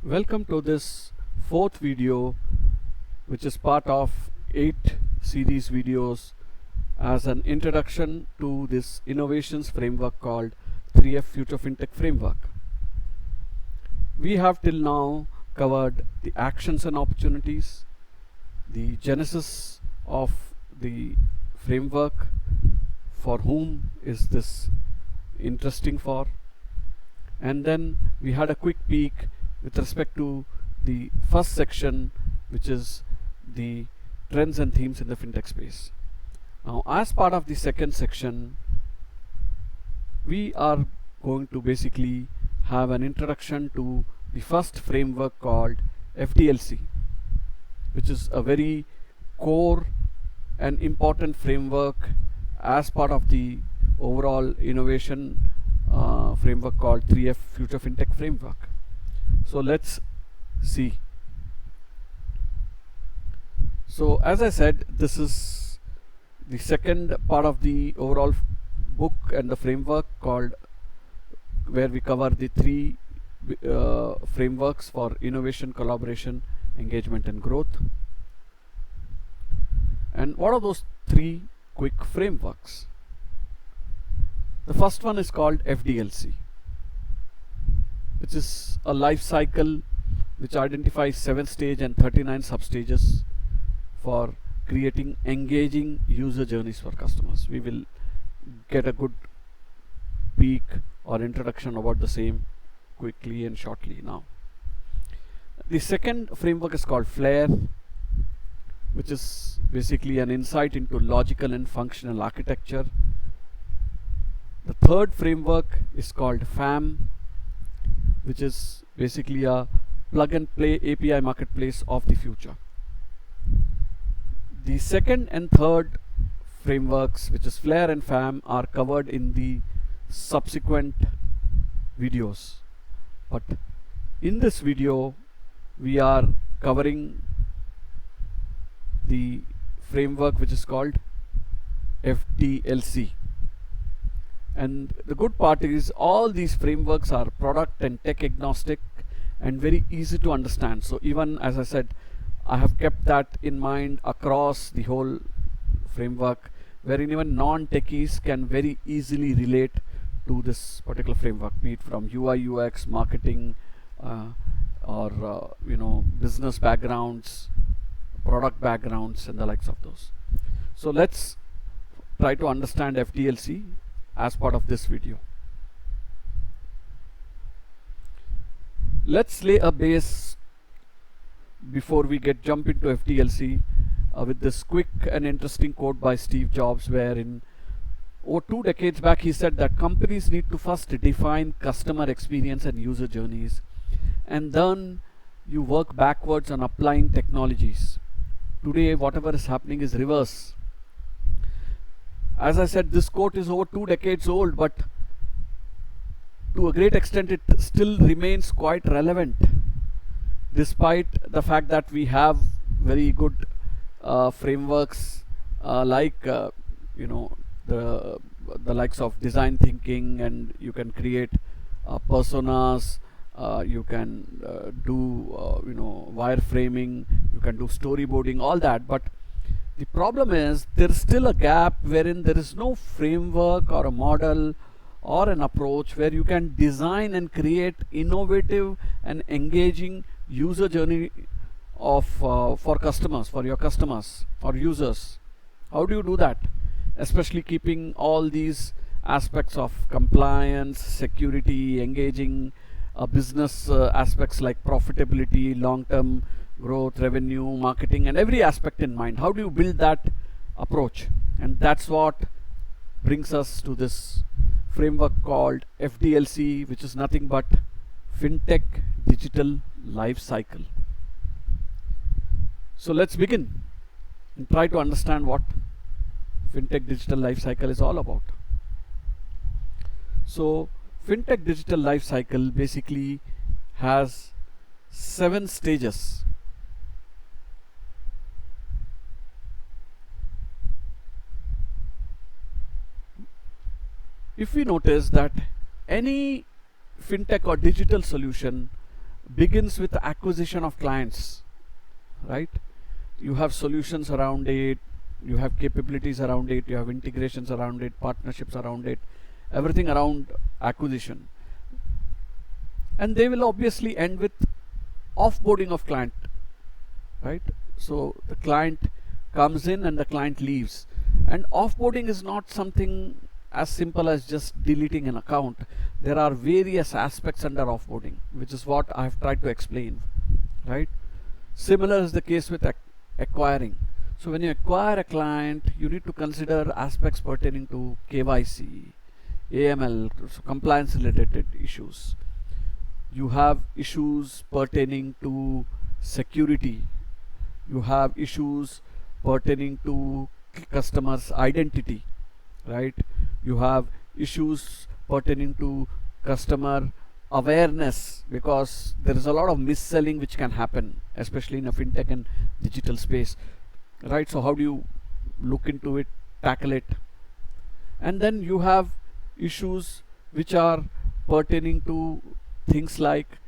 Welcome to this fourth video, which is part of 8 series videos as an introduction to this innovations framework called 3F Future Fintech Framework. We have till now covered the actions and opportunities, the genesis of the framework, for whom is this interesting for, and then we had a quick peek with respect to the first section, which is the trends and themes in the fintech space. Now, as part of the second section, we are going to basically have an introduction to the first framework called FDLC, which is a very core and important framework as part of the overall innovation framework called 3F Future Fintech Framework. So let's see. So as I said, this is the second part of the overall book and the framework called, where we cover the three frameworks for innovation, collaboration, engagement and growth. And what are those three quick frameworks? The first one is called FDLC, which is a life cycle which identifies 7 stage and 39 substages for creating engaging user journeys for customers. We will get a good peek or introduction about the same quickly and shortly now. The second framework is called FLAIR, which is basically an insight into logical and functional architecture. The third framework is called FAM, which is basically a plug and play API marketplace of the future. The second and third frameworks, which is FLAIR and FAM, are covered in the subsequent videos. But in this video, we are covering the framework which is called FDLC. And the good part is all these frameworks are product and tech agnostic and very easy to understand. So even, as I said, I have kept that in mind across the whole framework, wherein even non-techies can very easily relate to this particular framework, be it from UI, UX, marketing, or business backgrounds, product backgrounds, and the likes of those. So let's try to understand FDLC as part of this video. Let's lay a base before we jump into FDLC with this quick and interesting quote by Steve Jobs, wherein over 2 decades back he said that companies need to first define customer experience and user journeys, and then you work backwards on applying technologies. Today whatever is happening is reverse. As I said, this quote is over 2 decades old, but to a great extent it still remains quite relevant, despite the fact that we have very good frameworks like the likes of design thinking, and you can create personas, you can do wireframing, you can do storyboarding, all that. But the problem is there is still a gap wherein there is no framework or a model or an approach where you can design and create innovative and engaging user journey of for customers, for your customers or users. How do you do that? Especially keeping all these aspects of compliance, security, engaging business aspects like profitability, long-term growth, revenue, marketing, and every aspect in mind. How do you build that approach? And that's what brings us to this framework called FDLC, which is nothing but Fintech Digital Life Cycle. So let's begin and try to understand what Fintech Digital Life Cycle is all about. So Fintech Digital Life Cycle basically has 7 stages. If we notice that any fintech or digital solution begins with the acquisition of clients, right? You have solutions around it, you have capabilities around it, you have integrations around it, partnerships around it, everything around acquisition. And they will obviously end with offboarding of client, right? So the client comes in and the client leaves. And offboarding is not something as simple as just deleting an account. There are various aspects under offboarding, which is what I have tried to explain, right? Similar is the case with acquiring. So when you acquire a client, you need to consider aspects pertaining to KYC, AML, so compliance related issues. You have issues pertaining to security. You have issues pertaining to customers' identity, right? You have issues pertaining to customer awareness, because there is a lot of mis-selling which can happen, especially in a fintech and digital space, right? So how do you look into it, tackle it? And then you have issues which are pertaining to things like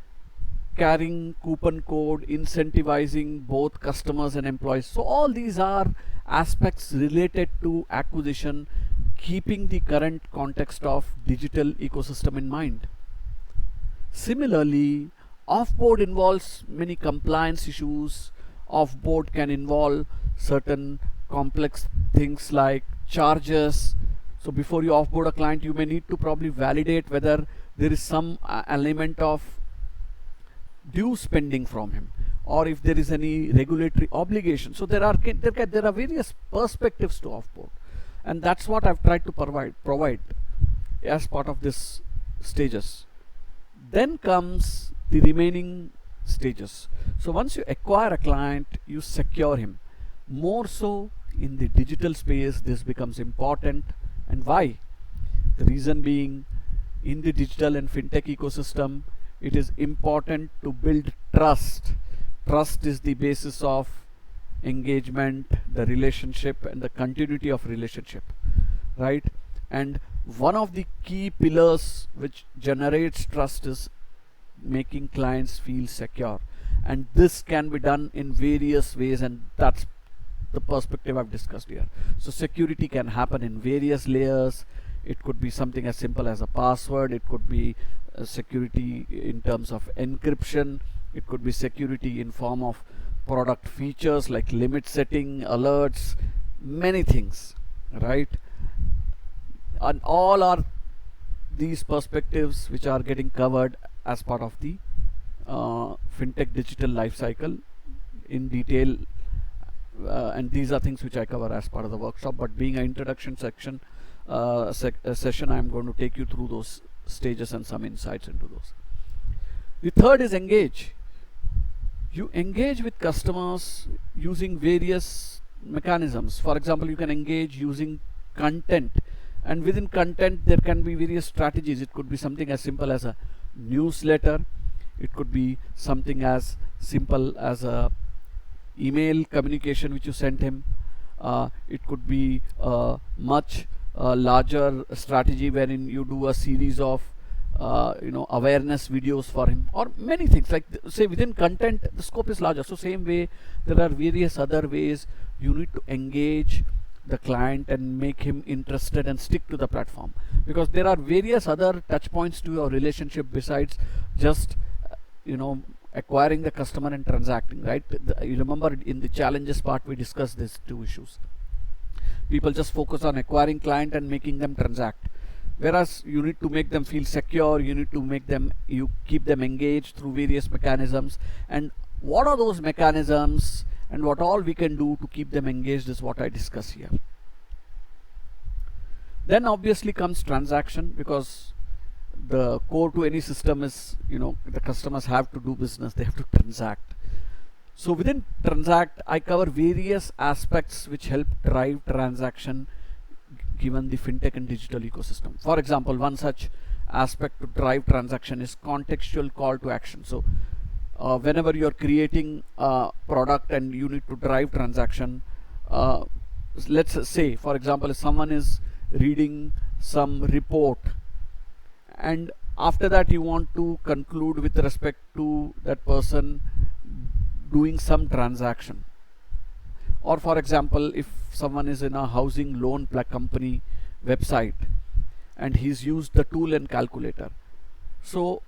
carrying coupon code, incentivizing both customers and employees. So all these are aspects related to acquisition, keeping the current context of digital ecosystem in mind. Similarly, offboard involves many compliance issues. Offboard can involve certain complex things like charges. So before you offboard a client, you may need to probably validate whether there is some element of due spending from him, or if there is any regulatory obligation. So there are various perspectives to offboard, and that's what I've tried to provide as part of this stages. Then comes the remaining stages. So once you acquire a client, you secure him. More so in the digital space, this becomes important. And why? The reason being, in the digital and fintech ecosystem, it is important to build trust. Trust is the basis of engagement, the relationship, and the continuity of relationship, right? And one of the key pillars which generates trust is making clients feel secure, and this can be done in various ways, and that's the perspective I've discussed here. So security can happen in various layers. It could be something as simple as a password, it could be security in terms of encryption, it could be security in form of product features like limit setting, alerts, many things, right? And all are these perspectives which are getting covered as part of the Fintech Digital Life Cycle in detail, and these are things which I cover as part of the workshop, but being an introduction section session, I'm going to take you through those stages and some insights into those. The third is engage. You engage with customers using various mechanisms. For example, you can engage using content, and within content there can be various strategies. It could be something as simple as a newsletter, it could be something as simple as a email communication which you sent him, it could be a much larger strategy wherein you do a series of awareness videos for him, or many things like say within content the scope is larger. So same way there are various other ways you need to engage the client and make him interested and stick to the platform, because there are various other touch points to your relationship besides just acquiring the customer and transacting, right? You remember in the challenges part we discussed these two issues. People just focus on acquiring client and making them transact, whereas you need to make them feel secure, you need to keep them engaged through various mechanisms. And what are those mechanisms and what all we can do to keep them engaged is what I discuss here. Then obviously comes transaction, because the core to any system is the customers have to do business, they have to transact. So within transact I cover various aspects which help drive transaction given the fintech and digital ecosystem. For example, one such aspect to drive transaction is contextual call to action. So whenever you're creating a product and you need to drive transaction, let's say for example if someone is reading some report and after that you want to conclude with respect to that person doing some transaction. Or for example, if someone is in a housing loan company website and he's used the tool and calculator, so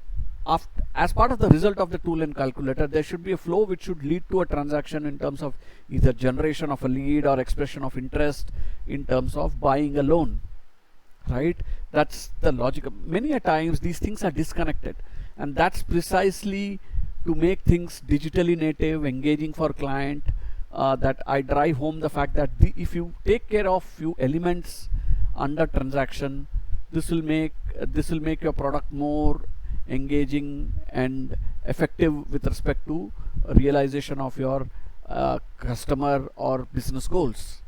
as part of the result of the tool and calculator, there should be a flow which should lead to a transaction in terms of either generation of a lead or expression of interest in terms of buying a loan, right? That's the logic. Many a times these things are disconnected, and that's precisely to make things digitally native, engaging for client, that I drive home the fact that if you take care of few elements under transaction, this will make your product more engaging and effective with respect to realization of your customer or business goals.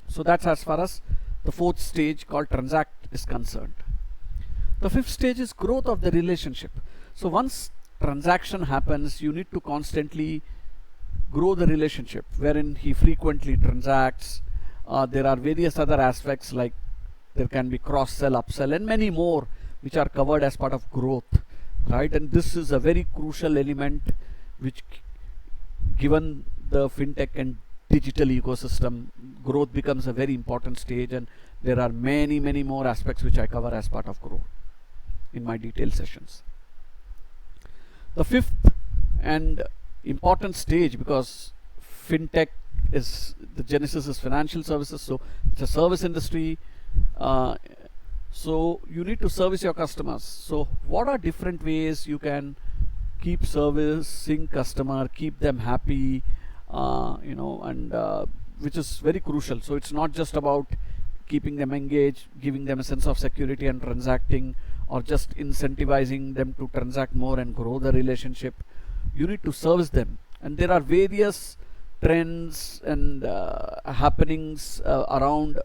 So that's as far as the fourth stage called transact is concerned. The fifth stage is growth of the relationship. So once transaction happens, you need to constantly grow the relationship wherein he frequently transacts. There are various other aspects, like there can be cross-sell, upsell, and many more which are covered as part of growth, right? And this is a very crucial element which, given the fintech and digital ecosystem, growth becomes a very important stage, and there are many more aspects which I cover as part of growth in my detailed sessions. The fifth and important stage, because fintech is the genesis is financial services, so it's a service industry, so you need to service your customers. So what are different ways you can keep servicing customer, keep them happy, and which is very crucial. So it's not just about keeping them engaged, giving them a sense of security and transacting, or just incentivizing them to transact more and grow the relationship. You need to service them, and there are various trends and happenings around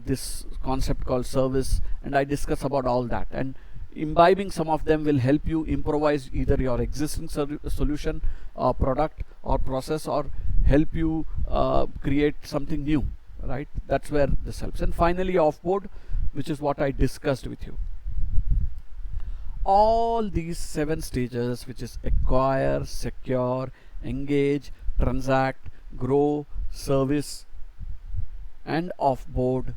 this concept called service, and I discuss about all that, and imbibing some of them will help you improvise either your existing solution or product or process, or help you create something new, right? That's where this helps. And finally, offboard, which is what I discussed with you. All these 7 stages, which is acquire, secure, engage, transact, grow, service, and offboard,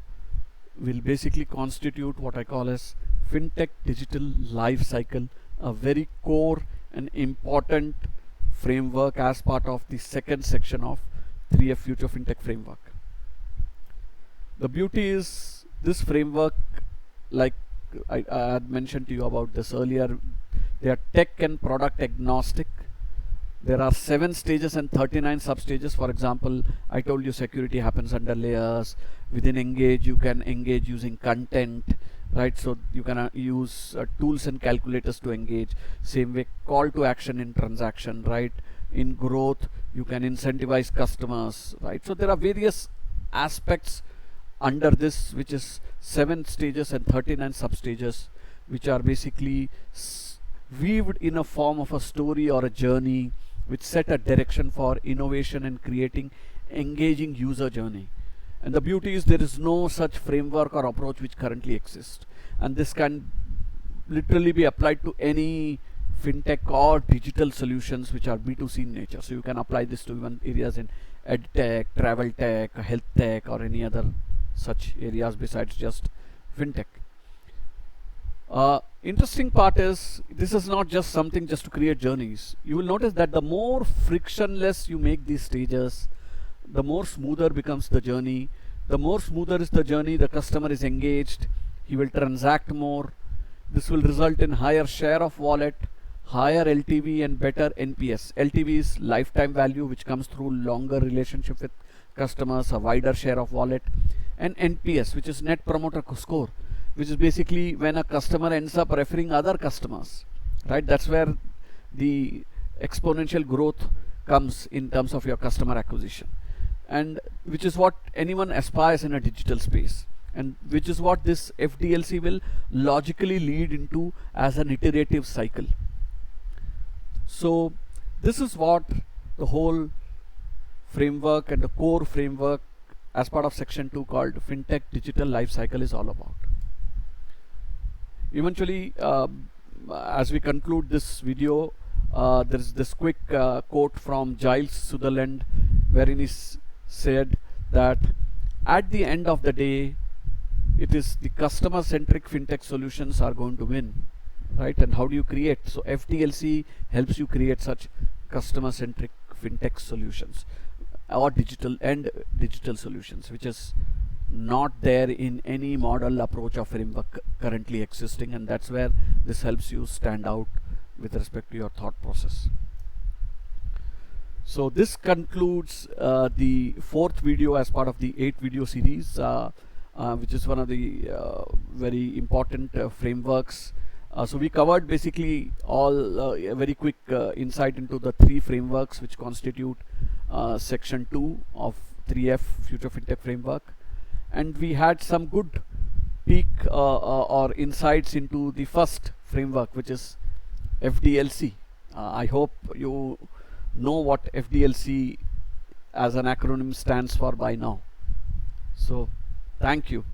will basically constitute what I call as Fintech Digital Life Cycle, a very core and important framework as part of the second section of 3F Future Fintech Framework. The beauty is this framework, like I had mentioned to you about this earlier, they are tech and product agnostic. There are 7 stages and 39 substages. For example, I told you security happens under layers. Within engage, you can engage using content, right? So you can use tools and calculators to engage. Same way, call to action in transaction, right? In growth, you can incentivize customers, right? So there are various aspects under this, which is 7 stages and 39 substages, which are basically weaved in a form of a story or a journey, which set a direction for innovation and creating engaging user journey. And the beauty is there is no such framework or approach which currently exists, and this can literally be applied to any fintech or digital solutions which are B2C in nature. So you can apply this to even areas in ed tech, travel tech, health tech, or any other such areas besides just fintech. Interesting part is this is not just something just to create journeys. You will notice that the more frictionless you make these stages, the more smoother becomes the journey. The more smoother is the journey, the customer is engaged, he will transact more. This will result in higher share of wallet, higher LTV, and better NPS. LTV is lifetime value, which comes through longer relationship with customers, a wider share of wallet, and NPS, which is net promoter score, which is basically when a customer ends up referring other customers, right? That's where the exponential growth comes in terms of your customer acquisition, and which is what anyone aspires in a digital space, and which is what this FDLC will logically lead into as an iterative cycle. So this is what the whole framework and the core framework as part of section 2 called Fintech Digital Life Cycle is all about. Eventually, as we conclude this video, there is this quick quote from Giles Sutherland, wherein he said that at the end of the day, it is the customer-centric fintech solutions are going to win, right? And how do you create? So FDLC helps you create such customer-centric fintech solutions, or digital solutions, which is not there in any model, approach, or framework currently existing, and that's where this helps you stand out with respect to your thought process. So this concludes the 4th video as part of the 8 video series, which is one of the very important frameworks. So we covered basically all a very quick insight into the 3 frameworks which constitute section 2 of 3F Future Fintech Framework, and we had some good peek or insights into the first framework, which is FDLC. I hope you know what FDLC as an acronym stands for by now. So thank you.